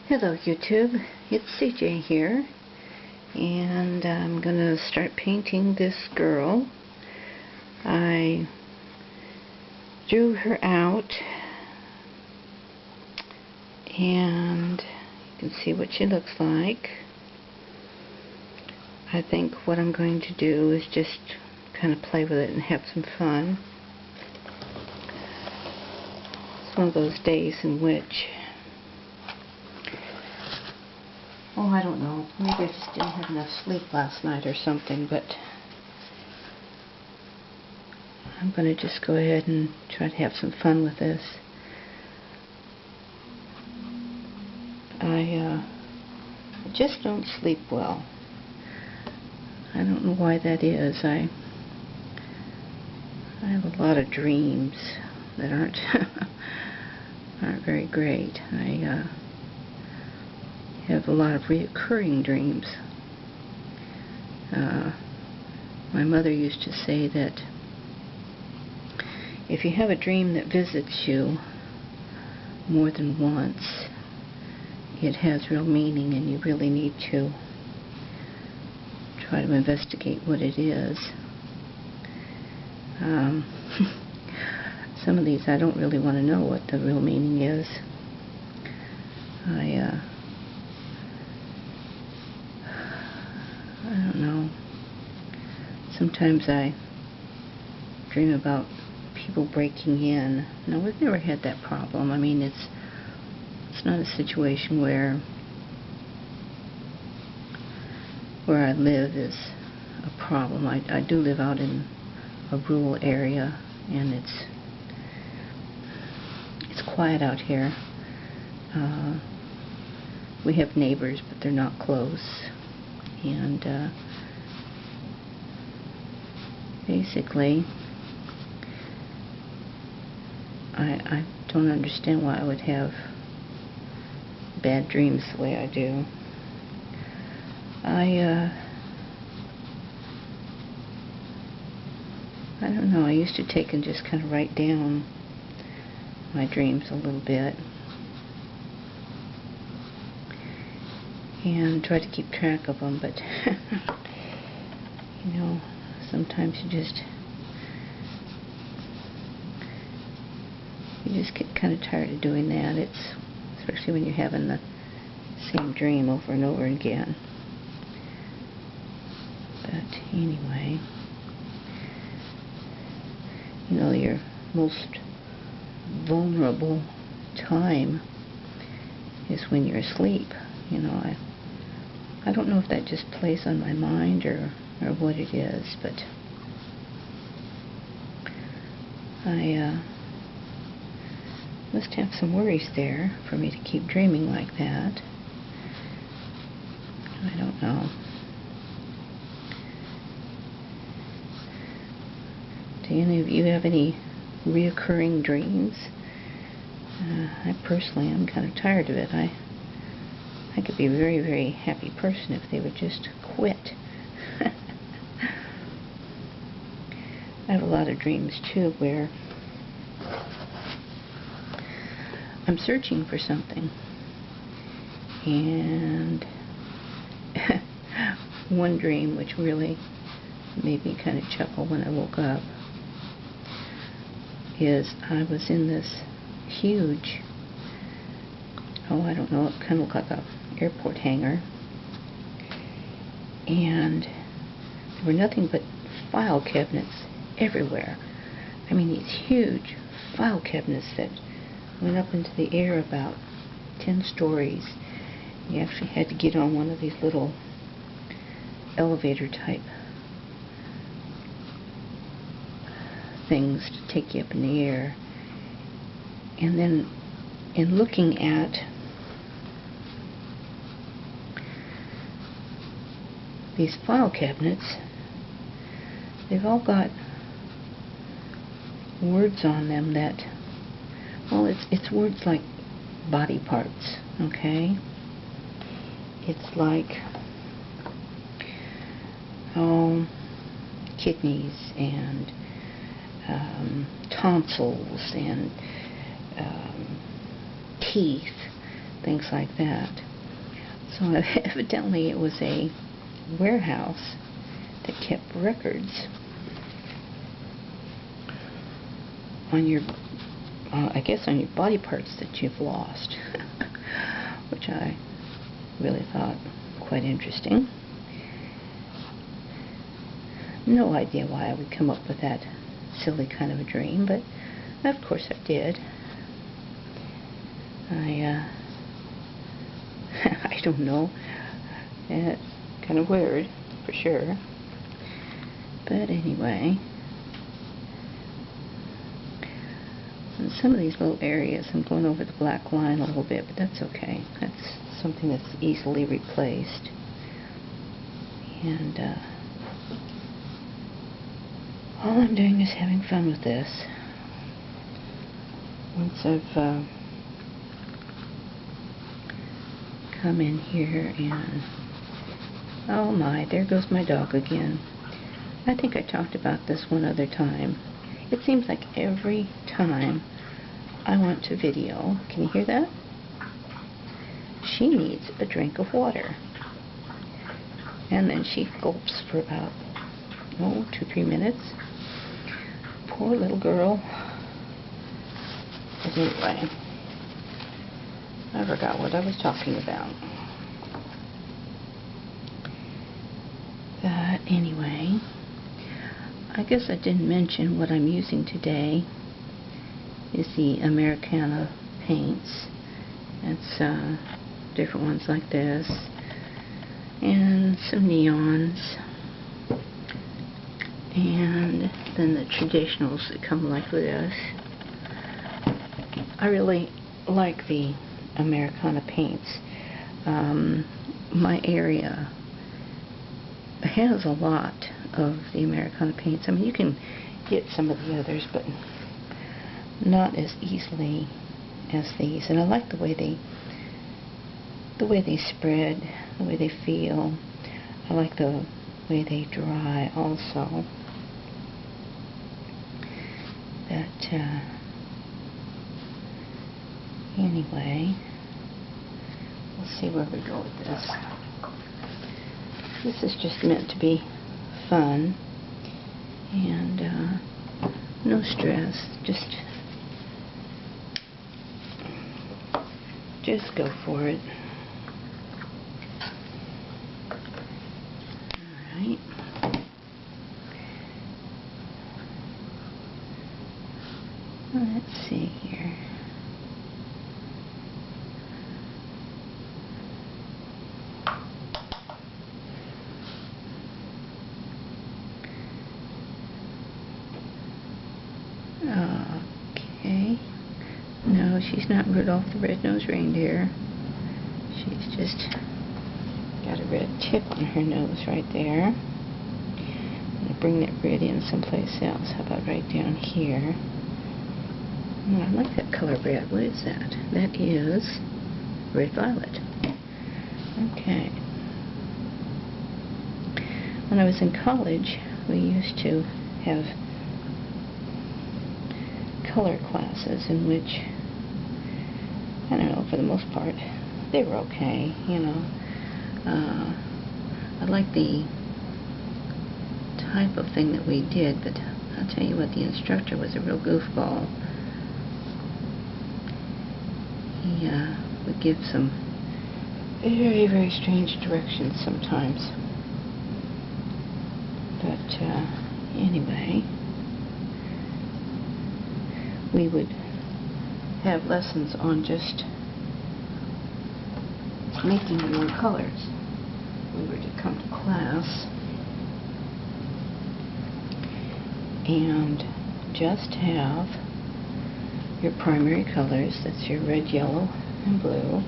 Hello YouTube, it's CJ here, and I'm gonna start painting this girl. I drew her out, and you can see what she looks like. I think what I'm going to do is just kind of play with it and have some fun. It's one of those days in which, oh, I don't know, maybe I just didn't have enough sleep last night or something, but I'm going to just go ahead and try to have some fun with this. I just don't sleep well. I don't know why that is. I have a lot of dreams that aren't very great. I have a lot of reoccurring dreams. My mother used to say that if you have a dream that visits you more than once, it has real meaning and you really need to try to investigate what it is. Some of these I don't really want to know what the real meaning is. I don't know. Sometimes I dream about people breaking in. No, we've never had that problem. I mean, it's not a situation where I live is a problem. I do live out in a rural area, and it's quiet out here. We have neighbors, but they're not close, and basically I don't understand why I would have bad dreams the way I do. I don't know, I used to take and just kind of write down my dreams a little bit and try to keep track of them, but you know, sometimes you just get kind of tired of doing that. It's especially when you're having the same dream over and over again. But anyway, you know, your most vulnerable time is when you're asleep. You know, I don't know if that just plays on my mind or what it is, but I must have some worries there for me to keep dreaming like that. I don't know. Do any of you have any reoccurring dreams? I personally am kind of tired of it. I could be a very, very happy person if they would just quit. I have a lot of dreams too where I'm searching for something, and one dream which really made me kind of chuckle when I woke up is I was in this huge, oh, I don't know, it kind of looked like a airport hangar, and there were nothing but file cabinets everywhere. I mean, these huge file cabinets that went up into the air about 10 stories. You actually had to get on one of these little elevator type things to take you up in the air. And then in looking at these file cabinets, they've all got words on them that, well, it's words like body parts, okay? It's like, oh, kidneys and tonsils and teeth, things like that. So evidently it was a warehouse that kept records on your, I guess on your body parts that you've lost, which I really thought quite interesting. No idea why I would come up with that silly kind of a dream, but of course I did. I don't know. It's kind of weird, for sure. But anyway, in some of these little areas, I'm going over the black line a little bit, but that's okay. That's something that's easily replaced. And all I'm doing is having fun with this. Once I've come in here and, oh my, there goes my dog again. I think I talked about this one other time. It seems like every time I want to video, can you hear that? She needs a drink of water. And then she gulps for about, 2-3 minutes. Poor little girl. But anyway, I forgot what I was talking about. But anyway, I guess I didn't mention what I'm using today is the Americana paints. It's different ones like this and some neons, and then the traditionals that come like this. I really like the Americana paints. My area has a lot of the Americana paints. I mean, you can get some of the others, but not as easily as these. And I like the way they spread, the way they feel. I like the way they dry also. But anyway, we'll see where we go with this. This is just meant to be fun and no stress. Just go for it. Alright. Let's see here. Okay. No, she's not Rudolph the Red-Nosed Reindeer. She's just got a red tip on her nose right there. I'm going to bring that red in someplace else. How about right down here? Oh, I like that color red. What is that? That is red violet. Okay. When I was in college, we used to have color classes in which, I don't know, for the most part, they were okay, you know. I like the type of thing that we did, but I'll tell you what, the instructor was a real goofball. He would give some very, very strange directions sometimes. But anyway, we would have lessons on just making your own colors. We were to come to class and just have your primary colors, that's your red, yellow, and blue,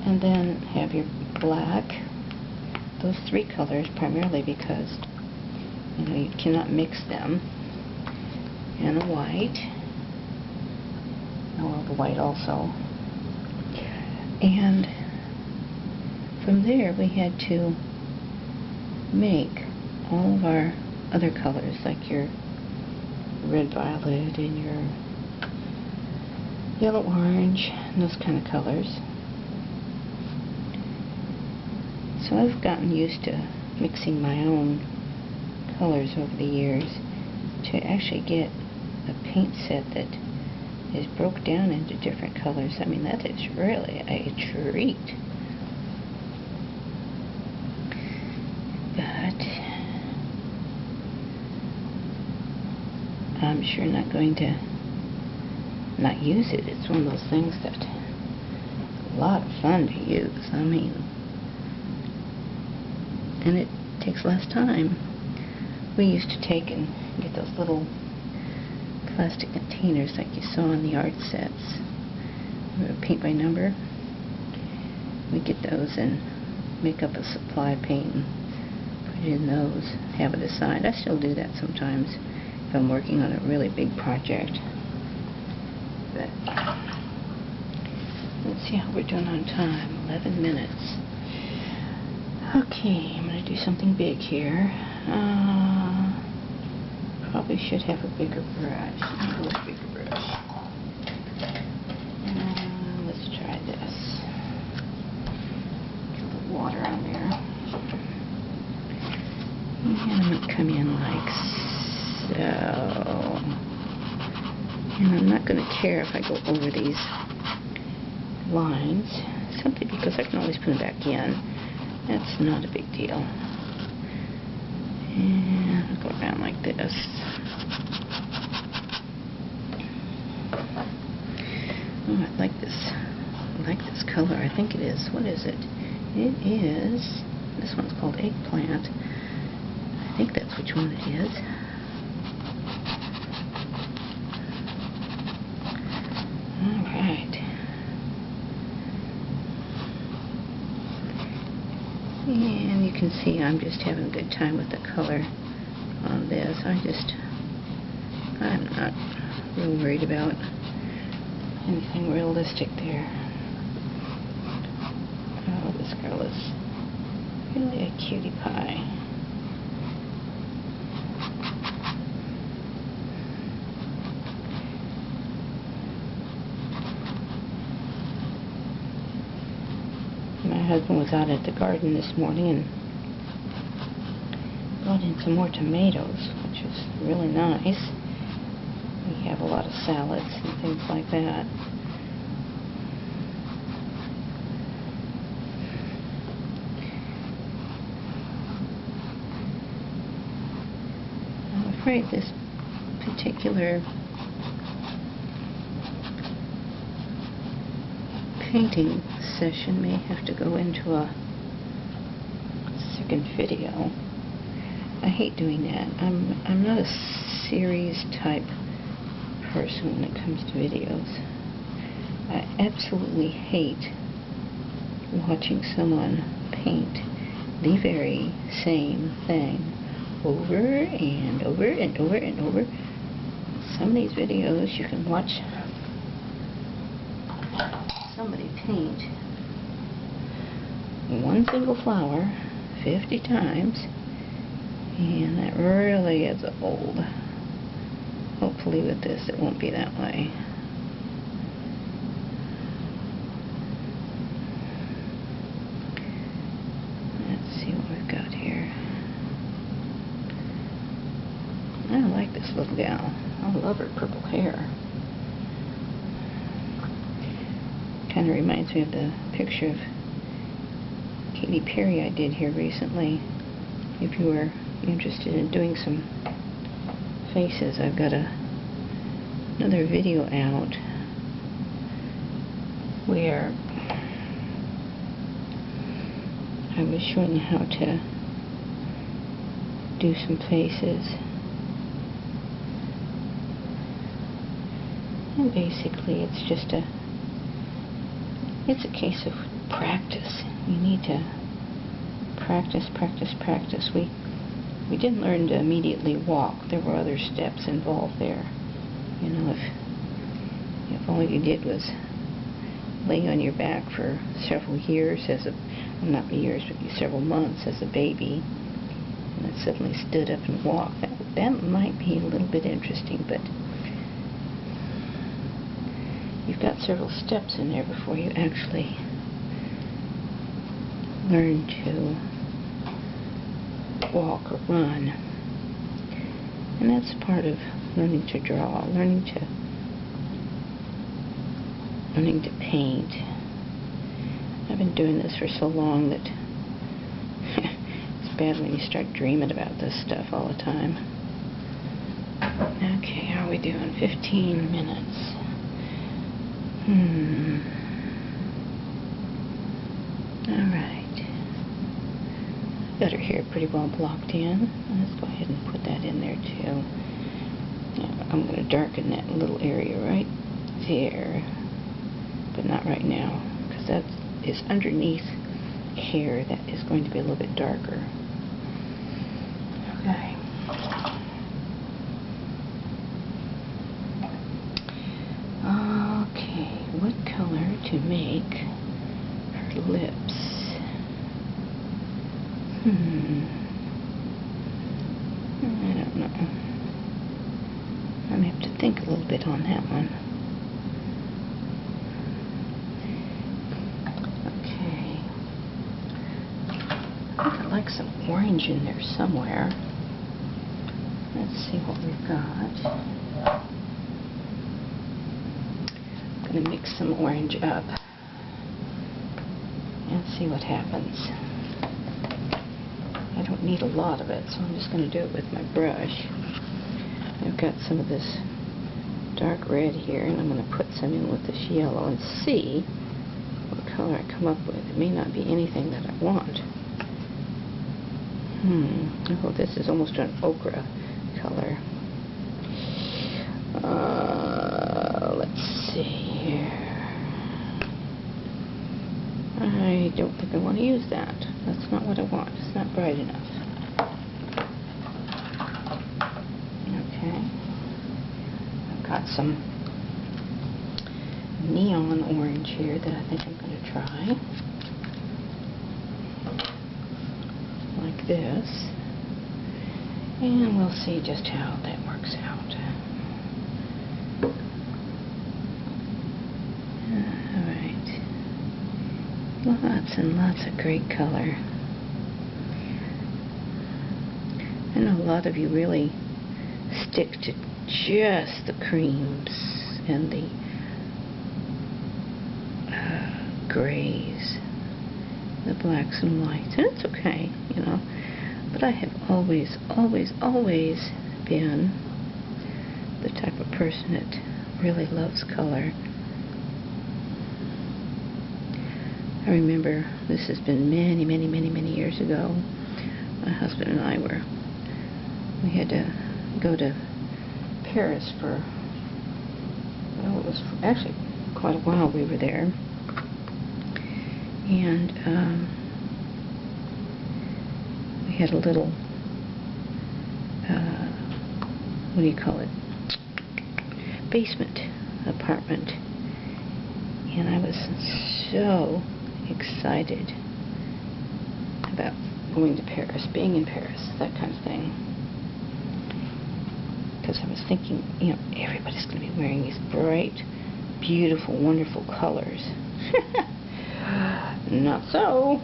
and then have your black, those three colors primarily because, you know, you cannot mix them, and a white, well, the white also, and from there we had to make all of our other colors, like your red violet and your yellow, orange, and those kind of colors. So I've gotten used to mixing my own colors over the years to actually get a paint set that is broke down into different colors. I mean, that is really a treat. But I'm sure not going to not use it. It's one of those things that a lot of fun to use. I mean, and it takes less time. We used to take and get those little plastic containers like you saw in the art sets. Paint by number. We get those and make up a supply paint and put it in those, have it aside. I still do that sometimes if I'm working on a really big project. But let's see how we're doing on time. 11 minutes. Okay, I'm going to do something big here. Probably should have a bigger brush. A little bigger brush. Let's try this. Get a little water on there. And I'm going to come in like so. And I'm not going to care if I go over these lines, simply because I can always put them back in. That's not a big deal. And I'll go around like this. Oh, I like this. I like this color. I think it is. What is it? It is. This one's called Eggplant. I think that's which one it is. All right. And you can see I'm just having a good time with the color on this. I'm not real worried about anything realistic there. Oh, this girl is really a cutie pie. My husband was out at the garden this morning and brought in some more tomatoes, which is really nice. We have a lot of salads and things like that. I'm afraid this particular painting session may have to go into a second video. I hate doing that. I'm not a series type person when it comes to videos. I absolutely hate watching someone paint the very same thing over and over and over and over. Some of these videos you can watch somebody paint one single flower 50 times, and that really is old. Hopefully with this it won't be that way. Let's see what we've got here. I like this little gal. I love her purple hair. Kind of reminds me of the picture of Katy Perry I did here recently. If you were interested in doing some faces, I've got another video out where I was showing how to do some faces. And basically it's just it's a case of practice. You need to practice, practice, practice. We didn't learn to immediately walk. There were other steps involved there. You know, if all you did was lay on your back for several years not years, but several months as a baby, and then suddenly stood up and walked, that might be a little bit interesting, but you you've got several steps in there before you actually learn to walk or run. And that's part of learning to draw, learning to paint. I've been doing this for so long that it's bad when you start dreaming about this stuff all the time. Okay, how are we doing? 15 minutes. Alright. Got her hair pretty well blocked in. Let's go ahead and put that in there too. Now, I'm going to darken that little area right there, but not right now, because that is underneath hair that is going to be a little bit darker. Okay. Okay, what color to make her lips? I don't know. I'm going to have to think a little bit on that one. Okay. I think I like some orange in there somewhere. Let's see what we've got. I'm going to mix some orange up and see what happens. I don't need a lot of it, so I'm just going to do it with my brush. I've got some of this dark red here, and I'm going to put some in with this yellow and see what color I come up with. It may not be anything that I want. Oh, this is almost an ochre color. Let's see here. I don't think I want to use that. That's not what I want. It's not bright enough. Okay. I've got some neon orange here that I think I'm going to try. Like this. And we'll see just how that works out. Lots and lots of great color. I know a lot of you really stick to just the creams and the grays, the blacks and whites, and it's okay, you know. But I have always, always, always been the type of person that really loves color. I remember, this has been many, many, many, many years ago, my husband and I we had to go to Paris for, well, it was actually quite a while we were there. And we had a little, what do you call it, basement apartment. And I was so excited about going to Paris, being in Paris, that kind of thing. Because I was thinking, you know, everybody's going to be wearing these bright, beautiful, wonderful colors. Not so.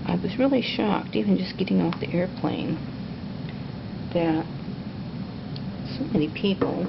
I was really shocked, even just getting off the airplane, that so many people